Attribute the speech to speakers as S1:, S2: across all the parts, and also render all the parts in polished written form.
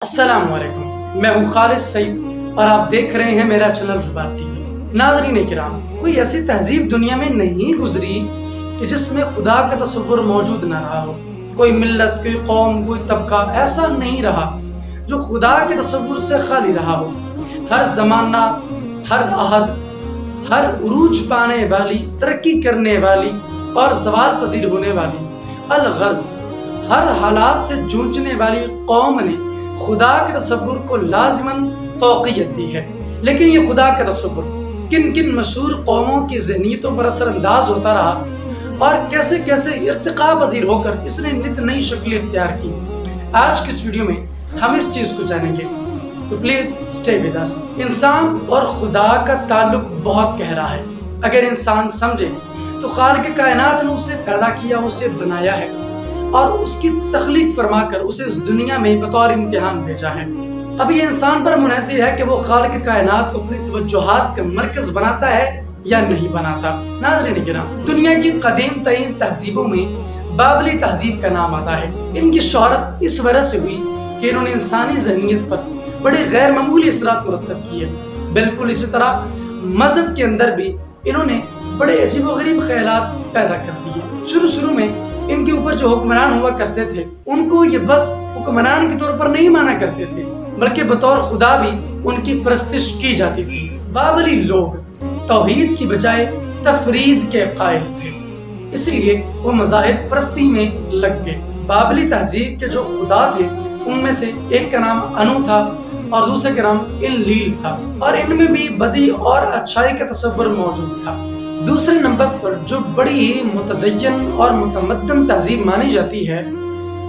S1: السلام علیکم، میں ہوں خالد سعید اور آپ دیکھ رہے ہیں میرا چینل شبات ٹی وی۔ ناظرین کرام، کوئی ایسی تہذیب دنیا میں نہیں گزری کہ جس میں خدا کا تصور موجود نہ رہا ہو۔ کوئی ملت، کوئی قوم، کوئی طبقہ ایسا نہیں رہا جو خدا کے تصور سے خالی رہا ہو۔ ہر زمانہ، ہر عہد، ہر عروج پانے والی، ترقی کرنے والی اور زوال پذیر ہونے والی، الغرض ہر حالات سے جوجھنے والی قوم نے خدا کے تصور کو لازماً فوقیت دی ہے۔ لیکن یہ خدا کا تصور کن کن مشہور قوموں کی ذہنیتوں پر اثر انداز ہوتا رہا اور کیسے کیسے ارتقاء پذیر ہو کر اس نے نت نئی شکلیں اختیار کی۔ آج کی اس ویڈیو میں ہم اس چیز کو جانیں گے، تو پلیز اسٹے ود اس۔ انسان اور خدا کا تعلق بہت گہرا ہے۔ اگر انسان سمجھے تو خالق کائنات نے اسے پیدا کیا، اسے بنایا ہے اور اس کی تخلیق فرما کر اسے اس دنیا میں بطور امتحان بھیجا ہے۔ اب یہ انسان پر منحصر ہے کہ وہ خالق کائنات کو اپنی توجہات کا مرکز بناتا ہے یا نہیں بناتا۔ ناظرین کرام، دنیا کی قدیم ترین تہذیبوں میں بابلی تہذیب کا نام آتا ہے۔ ان کی شہرت اس وجہ سے ہوئی کہ انہوں نے انسانی ذہنیت پر بڑے غیر معمولی اثرات مرتب کیے۔ بالکل اسی طرح مذہب کے اندر بھی انہوں نے بڑے عجیب و غریب خیالات پیدا کر دیے۔ شروع میں ان کے اوپر جو حکمران ہوا کرتے تھے، ان کو یہ بس حکمران کے طور پر نہیں مانا کرتے تھے، بلکہ بطور خدا بھی ان کی پرستش کی جاتی تھی۔ بابلی لوگ توحید کی بجائے تفرید کے قائل تھے، اس لیے وہ مذاہب پرستی میں لگ گئے۔ بابلی تہذیب کے جو خدا تھے، ان میں سے ایک کا نام انو تھا اور دوسرے کا نام انلیل تھا، اور ان میں بھی بدی اور اچھائی کا تصور موجود تھا۔ دوسرے نمبر پر جو بڑی ہی متدین اور متمدن تہذیب مانی جاتی ہے،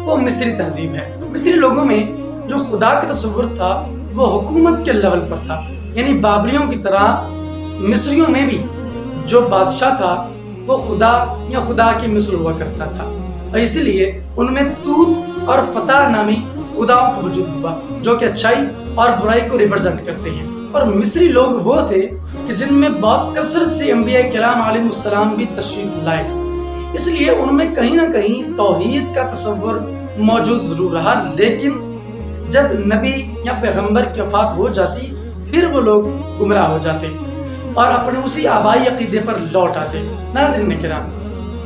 S1: وہ مصری تہذیب ہے۔ مصری لوگوں میں جو خدا کا تصور تھا وہ حکومت کے لیول پر تھا، یعنی بابلیوں کی طرح مصریوں میں بھی جو بادشاہ تھا وہ خدا یا خدا کی مثل ہوا کرتا تھا، اور اسی لیے ان میں توت اور فتح نامی خداؤں کا وجود ہوا جو کہ اچھائی اور برائی کو ریپرزینٹ کرتے ہیں۔ اور مصری لوگ وہ تھے کہ جن میں بہت کثرت سے انبیاء کرام علیہ السلام بھی تشریف لائے، اس لیے ان میں کہیں نہ کہیں توحید کا تصور موجود ضرور رہا، لیکن جب نبی یا پیغمبر کی وفات ہو جاتی پھر وہ لوگ گمراہ ہو جاتے اور اپنے اسی آبائی عقیدے پر لوٹ آتے۔ ناظرین کرام،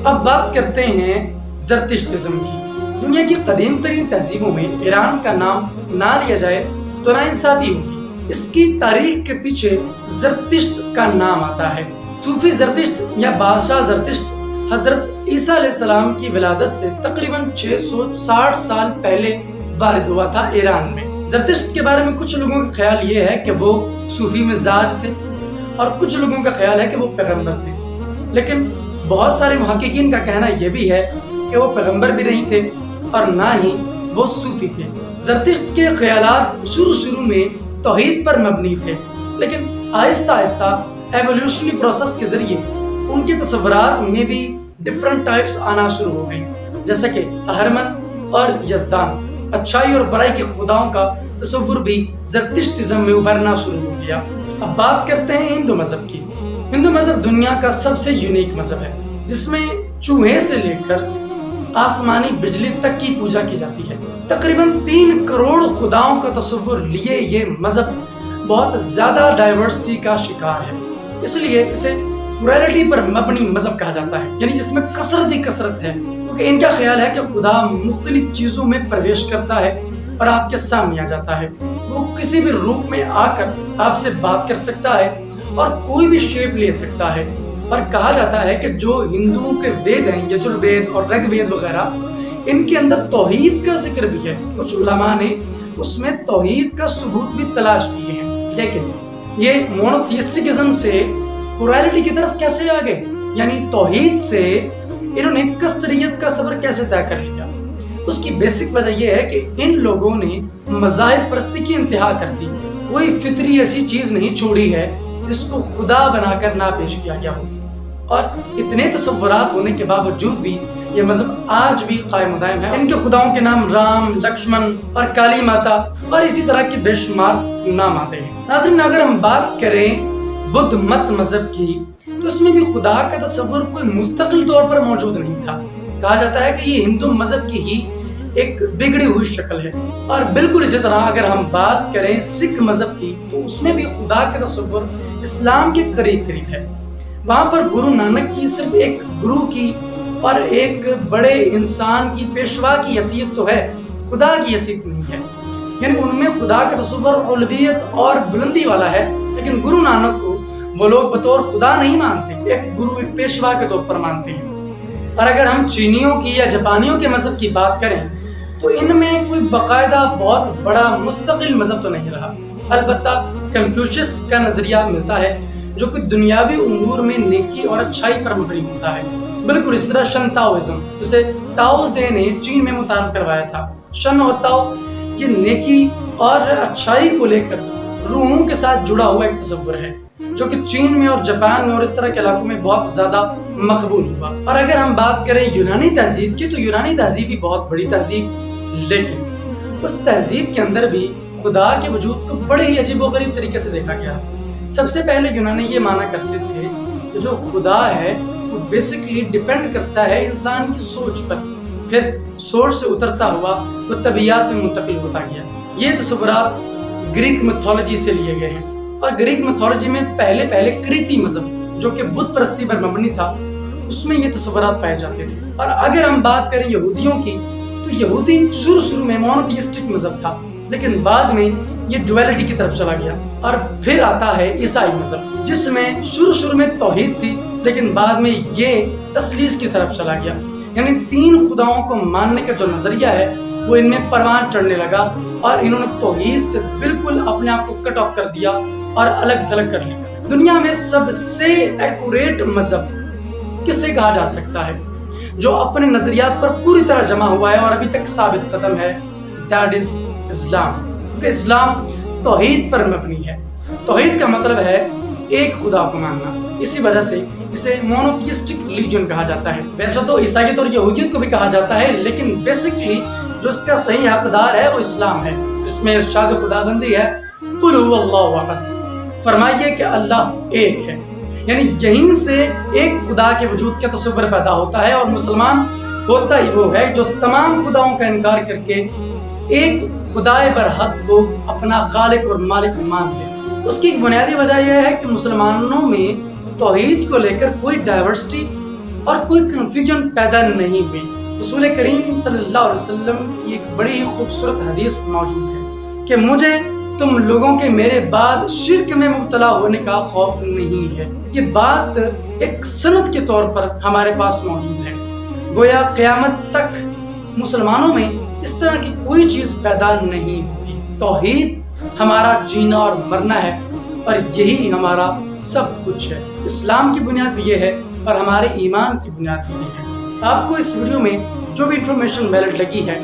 S1: اب بات کرتے ہیں زرتشتزم کی۔ دنیا کی قدیم ترین تہذیبوں میں ایران کا نام نہ لیا جائے تو ناانصافی ہوگی۔ اس کی تاریخ کے پیچھے زرتشت کا نام آتا ہے۔ صوفی زرتشت یا بادشاہ زرتشت حضرت عیسیٰ علیہ السلام کی ولادت سے تقریباً 660 سال پہلے وارد ہوا تھا ایران میں۔ زرتشت کے بارے میں کچھ لوگوں کا خیال یہ ہے کہ وہ صوفی مزاج تھے اور کچھ لوگوں کا خیال ہے کہ وہ پیغمبر تھے، لیکن بہت سارے محققین کا کہنا یہ بھی ہے کہ وہ پیغمبر بھی نہیں تھے اور نہ ہی وہ صوفی تھے۔ زرتشت کے خیالات شروع میں توحید پر مبنی تھے، لیکن آہستہ آہستہ ایولیوشنری پروسیس کے ذریعے ان کے تصورات میں بھی ڈفرنٹ ٹائپس آنا شروع ہو گئیں، جیسا کہ اہرمن اور یزدان۔ اچھائی اور برائی کے خداؤں کا تصور بھی زرتشتزم میں ابھرنا شروع ہو گیا۔ اب بات کرتے ہیں ہندو مذہب کی۔ ہندو مذہب دنیا کا سب سے یونیک مذہب ہے، جس میں چوہے سے لے کر آسمانی بجلی تک کی پوجا کی جاتی ہے۔ تقریباً 3 کروڑ خداؤں کا تصور لیے یہ مذہب بہت زیادہ ڈائیورسٹی کا شکار ہے، اس لیے اسے پلورلٹی پر مبنی مذہب کہا جاتا ہے، یعنی جس میں کثرت ہی کثرت ہے، کیونکہ ان کا خیال ہے کہ خدا مختلف چیزوں میں پرویش کرتا ہے اور آپ کے سامنے آ جاتا ہے۔ وہ کسی بھی روپ میں آ کر آپ سے بات کر سکتا ہے اور کوئی بھی شیپ لے سکتا ہے۔ اور کہا جاتا ہے کہ جو ہندوؤں کے وید ہیں، یجروید اور رگ وید وغیرہ، ان کے اندر توحید کا ذکر بھی ہے۔ کچھ علماء نے اس میں توحید کا ثبوت بھی تلاش کیے ہیں، لیکن یہ مونوتھیسٹکزم سے پلورلٹی کی طرف کیسے آ گئے، یعنی توحید سے انہوں نے کثریت کا صبر کیسے طے کر لیا؟ اس کی بیسک وجہ یہ ہے کہ ان لوگوں نے مذاہب پرستی کی انتہا کر دی۔ کوئی فطری ایسی چیز نہیں چھوڑی ہے جس کو خدا بنا کر نہ پیش کیا گیا ہو، اور اتنے تصورات ہونے کے باوجود بھی یہ مذہب آج بھی قائم و دائم ہے۔ ان کے خداؤں کے نام رام، لکشمن اور کالی ماتا اور اسی طرح کے بے شمار نام آتے ہیں۔ ناظرین، اگر ہم بات کریں بدھ مت مذہب کی تو اس میں بھی خدا کا تصور کوئی مستقل طور پر موجود نہیں تھا۔ کہا جاتا ہے کہ یہ ہندو مذہب کی ہی ایک بگڑی ہوئی شکل ہے۔ اور بالکل اسی طرح اگر ہم بات کریں سکھ مذہب کی تو اس میں بھی خدا کا تصور اسلام کے قریب قریب ہے۔ وہاں پر گرو نانک کی صرف ایک گرو کی اور ایک بڑے انسان کی پیشوا کی حیثیت تو ہے، خدا کی حیثیت نہیں ہے۔ یعنی ان میں خدا کا تصور اولویت اور بلندی والا ہے، لیکن گرو نانک کو وہ لوگ بطور خدا نہیں مانتے، ایک گرو ایک پیشوا کے طور پر مانتے ہیں۔ اور اگر ہم چینیوں کی یا جاپانیوں کے مذہب کی بات کریں تو ان میں کوئی باقاعدہ بہت بڑا مستقل مذہب تو نہیں رہا۔ البتہ کنفیوشس کا نظریہ ملتا ہے جو کہ دنیاوی امور میں نیکی اور اچھائی پر مبنی ہوتا ہے۔ بالکل اس طرح شن تاؤزم جسے تاؤ زے نے چین میں متعارف کروایا تھا۔ شن اور تاؤ یہ نیکی اور اچھائی کو لے کر روحوں کے ساتھ جڑا ہوا ایک تصور ہے جو کہ چین میں اور جاپان میں اور اس طرح کے علاقوں میں بہت زیادہ مقبول ہوا۔ اور اگر ہم بات کریں یونانی تہذیب کی تو یونانی تہذیب بھی بہت بڑی تہذیب، لیکن اس تہذیب کے اندر بھی خدا کے وجود کو بڑے ہی عجیب و غریب طریقے سے دیکھا گیا۔ سب سے پہلے یونانی یہ مانا کرتے تھے کہ جو خدا ہے وہ بیسکلی ڈیپینڈ کرتا ہے انسان کی سوچ پر، پھر سوچ سے اترتا ہوا وہ طبیعیات میں منتقل ہوتا گیا۔ یہ تصورات گریک میتھولوجی سے لیے گئے ہیں، اور گریک میتھولوجی میں پہلے کریتی مذہب جو کہ بت پرستی پر مبنی تھا اس میں یہ تصورات پائے جاتے تھے۔ اور اگر ہم بات کریں یہودیوں کی تو یہودی شروع میں مونوتھیسٹک مذہب تھا، لیکن بعد میں یہ ڈویلٹی کی طرف چلا گیا۔ اور پھر آتا ہے عیسائی مذہب جس میں شروع میں توحید تھی، لیکن بعد میں یہ تثلیث کی طرف چلا گیا، یعنی تین خداؤں کو ماننے کا جو نظریہ ہے وہ ان میں پروان چڑھنے لگا اور انہوں نے توحید سے بالکل اپنے آپ کو کٹ آف کر دیا اور الگ تھلگ کر لیا۔ دنیا میں سب سے ایکوریٹ مذہب کسے کہا جا سکتا ہے جو اپنے نظریات پر پوری طرح جمع ہوا ہے اور ابھی تک ثابت قدم ہے؟ دیٹ از اسلام، کیونکہ اسلام توحید پر مبنی ہے۔ توحید کا مطلب ہے ایک خدا کو ماننا، اسی وجہ سے اسے مونوتھیسٹک ریلیجن کہا جاتا ہے۔ ویسے تو عیسائیت اور یہودیت کو بھی کہا جاتا ہے، لیکن بیسکلی جو اس کا صحیح حقدار ہے وہ اسلام ہے، جس میں ارشاد خدا بندی ہے قل هو اللہ احد، فرمائیے کہ اللہ ایک ہے۔ یعنی یہیں سے ایک خدا کے وجود کا تصور پیدا ہوتا ہے، اور مسلمان ہوتا ہی وہ ہے جو تمام خداؤں کا انکار کر کے ایک خدائے برحق کو اپنا خالق اور مالک مانتے ہیں۔ اس کی ایک بنیادی وجہ یہ ہے کہ مسلمانوں میں توحید کو لے کر کوئی ڈائیورسٹی اور کوئی کنفیوژن پیدا نہیں ہوئی۔ رسول کریم صلی اللہ علیہ وسلم کی ایک بڑی ہی خوبصورت حدیث موجود ہے کہ مجھے تم لوگوں کے میرے بعد شرک میں مبتلا ہونے کا خوف نہیں ہے۔ یہ بات ایک سند کے طور پر ہمارے پاس موجود ہے، گویا قیامت تک مسلمانوں میں اس طرح کی کوئی چیز پیدا نہیں ہوگی۔ توحید ہمارا جینا اور مرنا ہے، اور یہی ہمارا سب کچھ ہے۔ اسلام کی بنیاد بھی یہ ہے اور ہمارے ایمان کی بنیاد بھی یہ ہے۔ آپ کو اس ویڈیو میں جو بھی انفارمیشن ویلڈ لگی ہے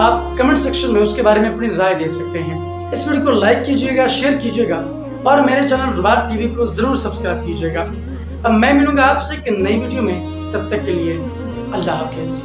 S1: آپ کمنٹ سیکشن میں اس کے بارے میں اپنی رائے دے سکتے ہیں۔ اس ویڈیو کو لائک کیجیے گا، شیئر کیجیے گا، اور میرے چینل رباط ٹی وی کو ضرور سبسکرائب کیجیے گا۔ اب میں ملوں گا آپ سے ایک نئی ویڈیو میں، تب تک کے لیے اللہ حافظ۔